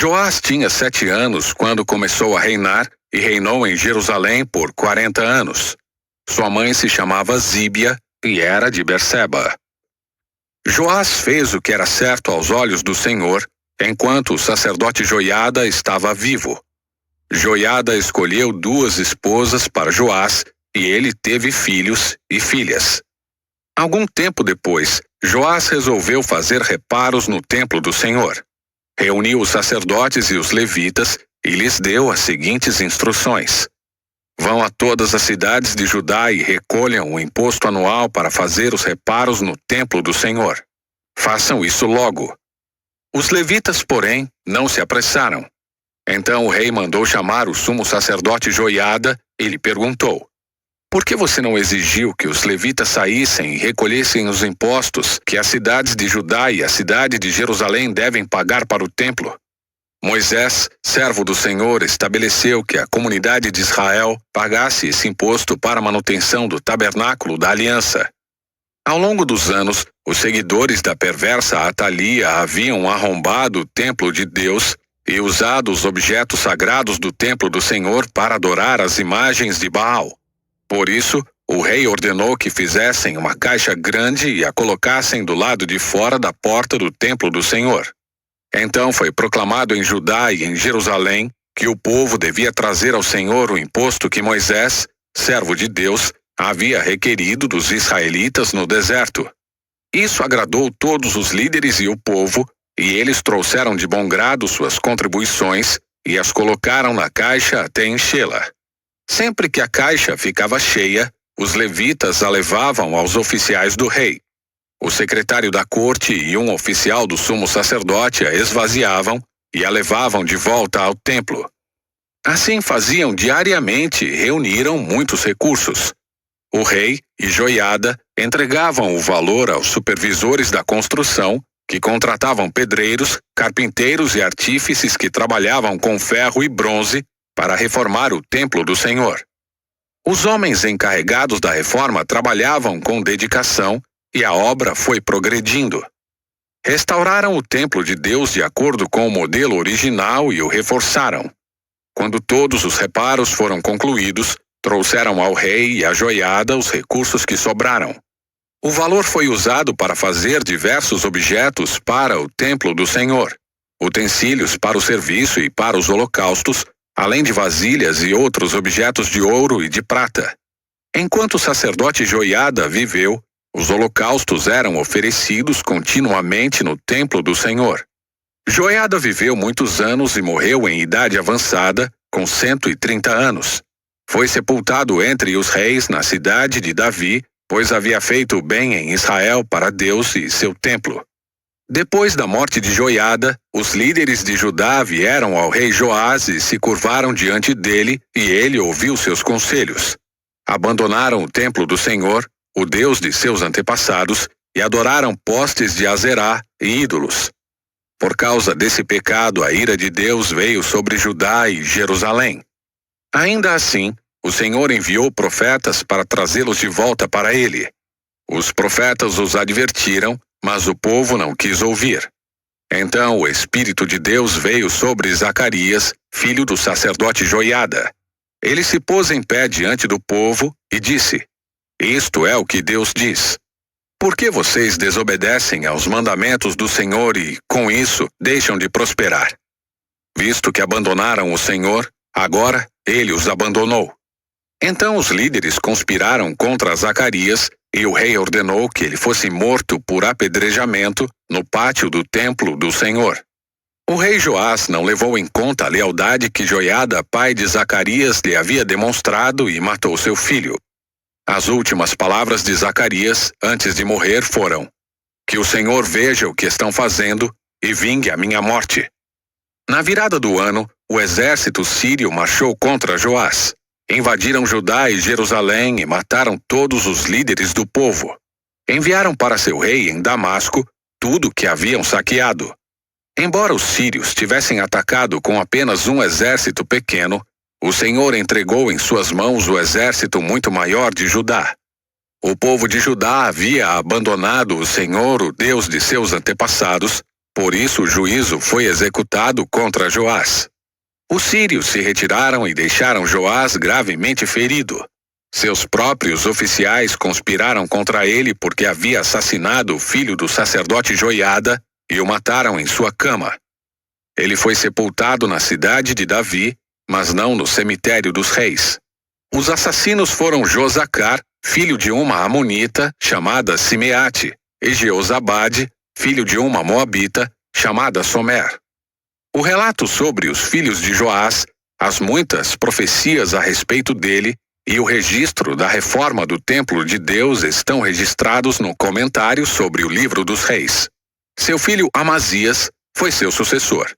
Joás tinha 7 anos quando começou a reinar e reinou em Jerusalém por 40 anos. Sua mãe se chamava Zíbia e era de Berseba. Joás fez o que era certo aos olhos do Senhor, enquanto o sacerdote Joiada estava vivo. Joiada escolheu 2 esposas para Joás e ele teve filhos e filhas. Algum tempo depois, Joás resolveu fazer reparos no templo do Senhor. Reuniu os sacerdotes e os levitas e lhes deu as seguintes instruções: vão a todas as cidades de Judá e recolham o imposto anual para fazer os reparos no templo do Senhor. Façam isso logo. Os levitas, porém, não se apressaram. Então o rei mandou chamar o sumo sacerdote Joiada e lhe perguntou: por que você não exigiu que os levitas saíssem e recolhessem os impostos que as cidades de Judá e a cidade de Jerusalém devem pagar para o templo? Moisés, servo do Senhor, estabeleceu que a comunidade de Israel pagasse esse imposto para a manutenção do tabernáculo da aliança. Ao longo dos anos, os seguidores da perversa Atalia haviam arrombado o templo de Deus e usado os objetos sagrados do templo do Senhor para adorar as imagens de Baal. Por isso, o rei ordenou que fizessem uma caixa grande e a colocassem do lado de fora da porta do templo do Senhor. Então foi proclamado em Judá e em Jerusalém que o povo devia trazer ao Senhor o imposto que Moisés, servo de Deus, havia requerido dos israelitas no deserto. Isso agradou todos os líderes e o povo, e eles trouxeram de bom grado suas contribuições e as colocaram na caixa até enchê-la. Sempre que a caixa ficava cheia, os levitas a levavam aos oficiais do rei. O secretário da corte e um oficial do sumo sacerdote a esvaziavam e a levavam de volta ao templo. Assim faziam diariamente e reuniram muitos recursos. O rei e Joiada entregavam o valor aos supervisores da construção, que contratavam pedreiros, carpinteiros e artífices que trabalhavam com ferro e bronze para reformar o templo do Senhor. Os homens encarregados da reforma trabalhavam com dedicação e a obra foi progredindo. Restauraram o templo de Deus de acordo com o modelo original e o reforçaram. Quando todos os reparos foram concluídos, trouxeram ao rei e à Joiada os recursos que sobraram. O valor foi usado para fazer diversos objetos para o templo do Senhor, utensílios para o serviço e para os holocaustos, além de vasilhas e outros objetos de ouro e de prata. Enquanto o sacerdote Joiada viveu, os holocaustos eram oferecidos continuamente no templo do Senhor. Joiada viveu muitos anos e morreu em idade avançada, com 130 anos. Foi sepultado entre os reis na cidade de Davi, pois havia feito bem em Israel para Deus e seu templo. Depois da morte de Joiada, os líderes de Judá vieram ao rei Joás e se curvaram diante dele, e ele ouviu seus conselhos. Abandonaram o templo do Senhor, o Deus de seus antepassados, e adoraram postes de Azerá e ídolos. Por causa desse pecado, a ira de Deus veio sobre Judá e Jerusalém. Ainda assim, o Senhor enviou profetas para trazê-los de volta para ele. Os profetas os advertiram, mas o povo não quis ouvir. Então o Espírito de Deus veio sobre Zacarias, filho do sacerdote Joiada. Ele se pôs em pé diante do povo e disse: isto é o que Deus diz. Por que vocês desobedecem aos mandamentos do Senhor e, com isso, deixam de prosperar? Visto que abandonaram o Senhor, agora ele os abandonou. Então os líderes conspiraram contra Zacarias e o rei ordenou que ele fosse morto por apedrejamento no pátio do templo do Senhor. O rei Joás não levou em conta a lealdade que Joiada, pai de Zacarias, lhe havia demonstrado e matou seu filho. As últimas palavras de Zacarias, antes de morrer, foram: que o Senhor veja o que estão fazendo e vingue a minha morte. Na virada do ano, o exército sírio marchou contra Joás. Invadiram Judá e Jerusalém e mataram todos os líderes do povo. Enviaram para seu rei em Damasco tudo o que haviam saqueado. Embora os sírios tivessem atacado com apenas um exército pequeno, o Senhor entregou em suas mãos o exército muito maior de Judá. O povo de Judá havia abandonado o Senhor, o Deus de seus antepassados, Por isso o juízo foi executado contra Joás. Os sírios se retiraram e deixaram Joás gravemente ferido. Seus próprios oficiais conspiraram contra ele porque havia assassinado o filho do sacerdote Joiada e o mataram em sua cama. Ele foi sepultado na cidade de Davi, mas não no cemitério dos reis. Os assassinos foram Josacar, filho de uma amonita, chamada Simeate, e Jeozabade, filho de uma moabita, chamada Somer. O relato sobre os filhos de Joás, as muitas profecias a respeito dele e o registro da reforma do templo de Deus estão registrados no comentário sobre o livro dos reis. Seu filho Amazias foi seu sucessor.